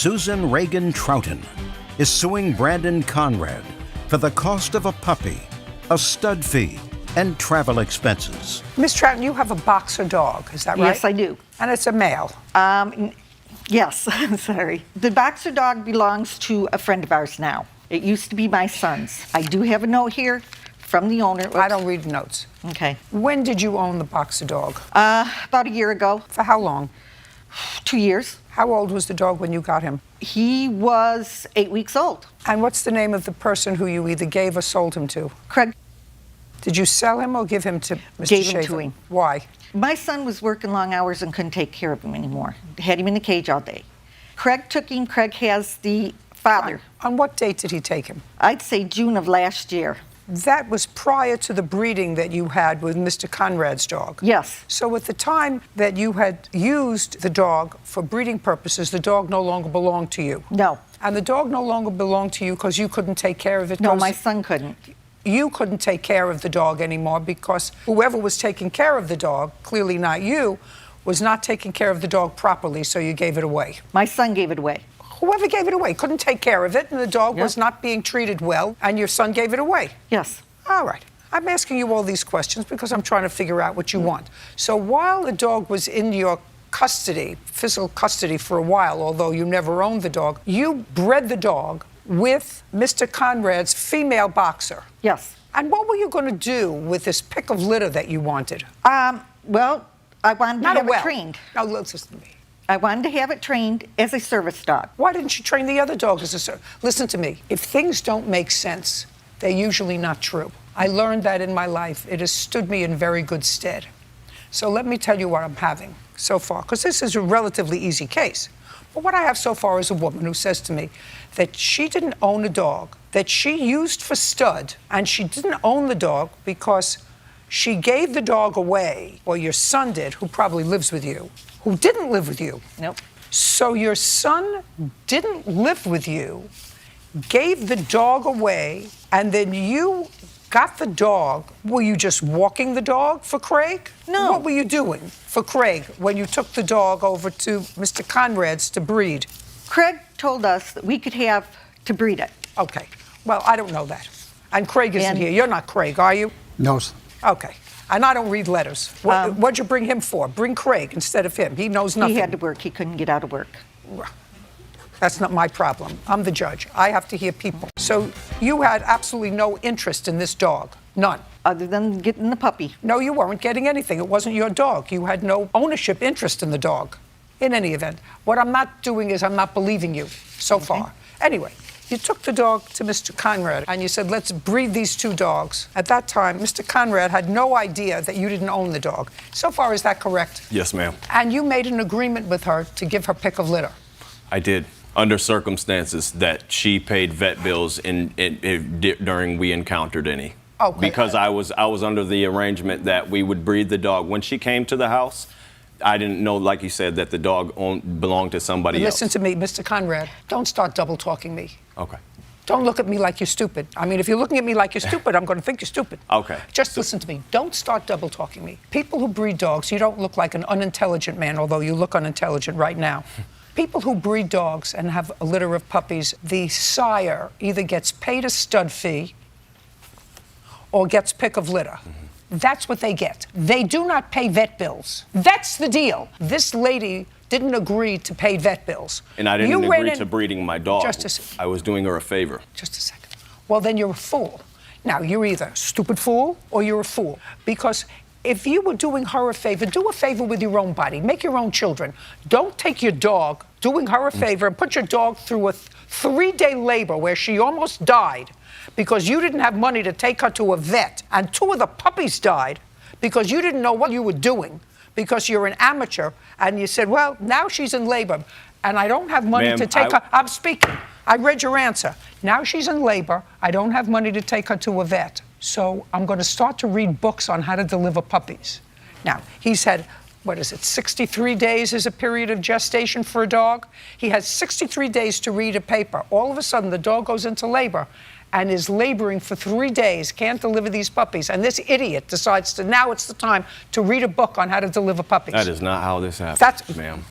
Susan Reagan Troughton is suing Brandon Conrad for the cost of a puppy, a stud fee, and travel expenses. Miss Troughton, you have a boxer dog, is that right? Yes, I do. And it's a male? Yes, I'm sorry. The boxer dog belongs to a friend of ours now. It used to be my son's. I do have a note here from the owner. Oops. I don't read notes. Okay. When did you own the boxer dog? About a year ago. For how long? 2 years. How old was the dog when you got him? He was 8 weeks old. And what's the name of the person who you either gave or sold him to? Craig. Did you sell him or give him to Mr. Gave him Schaefer? to him. Why? My son was working long hours and couldn't take care of him anymore. Had him in the cage all day. Craig took him. Craig has the father. On what date did he take him? I'd say June of last year. That was prior to the breeding that you had with Mr. Conrad's dog. Yes. So at the time that you had used the dog for breeding purposes, the dog no longer belonged to you. No. And the dog no longer belonged to you because you couldn't take care of it? No, my son couldn't. You couldn't take care of the dog anymore because whoever was taking care of the dog, clearly not you, was not taking care of the dog properly, so you gave it away. My son gave it away. Whoever gave it away couldn't take care of it, and the dog was not being treated well, and your son gave it away. Yes. All right. I'm asking you all these questions because I'm trying to figure out what you want. So while the dog was in your custody, physical custody for a while, although you never owned the dog, you bred the dog with Mr. Conrad's female boxer. Yes. And what were you going to do with this pick of litter that you wanted? Well, I wanted to have it trained. Now, listen to me. I wanted to have it trained as a service dog. Why didn't you train the other dog as a service? Listen to me. If things don't make sense, they're usually not true. I learned that in my life. It has stood me in very good stead. So let me tell you what I'm having so far, because this is a relatively easy case. But what I have so far is a woman who says to me that she didn't own a dog, that she used for stud, and she didn't own the dog because she gave the dog away, or your son did, who probably lives with you, who didn't live with you. Nope. So your son didn't live with you, gave the dog away, and then you got the dog. Were you just walking the dog for Craig? No. What were you doing for Craig when you took the dog over to Mr. Conrad's to breed? Craig told us that we could have to breed it. Okay. Well, I don't know that. And Craig isn't here. You're not Craig, are you? No, sir. Okay. And I don't read letters. What'd you bring him for? Bring Craig instead of him. He knows nothing. He had to work. He couldn't get out of work. That's not my problem. I'm the judge. I have to hear people. So you had absolutely no interest in this dog? None? Other than getting the puppy. No, you weren't getting anything. It wasn't your dog. You had no ownership interest in the dog. In any event, what I'm not doing is I'm not believing you so far. Anyway, you took the dog to Mr. Conrad and you said, let's breed these two dogs. At that time, Mr. Conrad had no idea that you didn't own the dog. So far, is that correct? Yes, ma'am. And you made an agreement with her to give her pick of litter? I did, under circumstances that she paid vet bills during we encountered any. Okay. Because I was under the arrangement that we would breed the dog. When she came to the house, I didn't know, like you said, that the dog belonged to somebody else. Listen to me, Mr. Conrad. Don't start double-talking me. Okay. Don't look at me like you're stupid. I mean, if you're looking at me like you're stupid, I'm going to think you're stupid. Okay. Just listen to me. Don't start double-talking me. People who breed dogs, you don't look like an unintelligent man, although you look unintelligent right now. People who breed dogs and have a litter of puppies, the sire either gets paid a stud fee or gets pick of litter. That's what they get. They do not pay vet bills. That's the deal. This lady didn't agree to pay vet bills. And I didn't agree to breeding my dog. I was doing her a favor. Just a second. Well, then you're a fool. Now, you're either a stupid fool or you're a fool. Because if you were doing her a favor, do a favor with your own body. Make your own children. Don't take your dog, doing her a favor, and put your dog through a 3-day labor where she almost died because you didn't have money to take her to a vet, and 2 of the puppies died because you didn't know what you were doing because you're an amateur, and you said, well, now she's in labor, and I don't have money to take her. I'm speaking. I read your answer. Now she's in labor. I don't have money to take her to a vet. So I'm going to start to read books on how to deliver puppies. Now, he said, what is it, 63 days is a period of gestation for a dog? He has 63 days to read a paper. All of a sudden, the dog goes into labor and is laboring for 3 days, can't deliver these puppies. And this idiot decides to, now it's the time to read a book on how to deliver puppies. That is not how this happens, ma'am.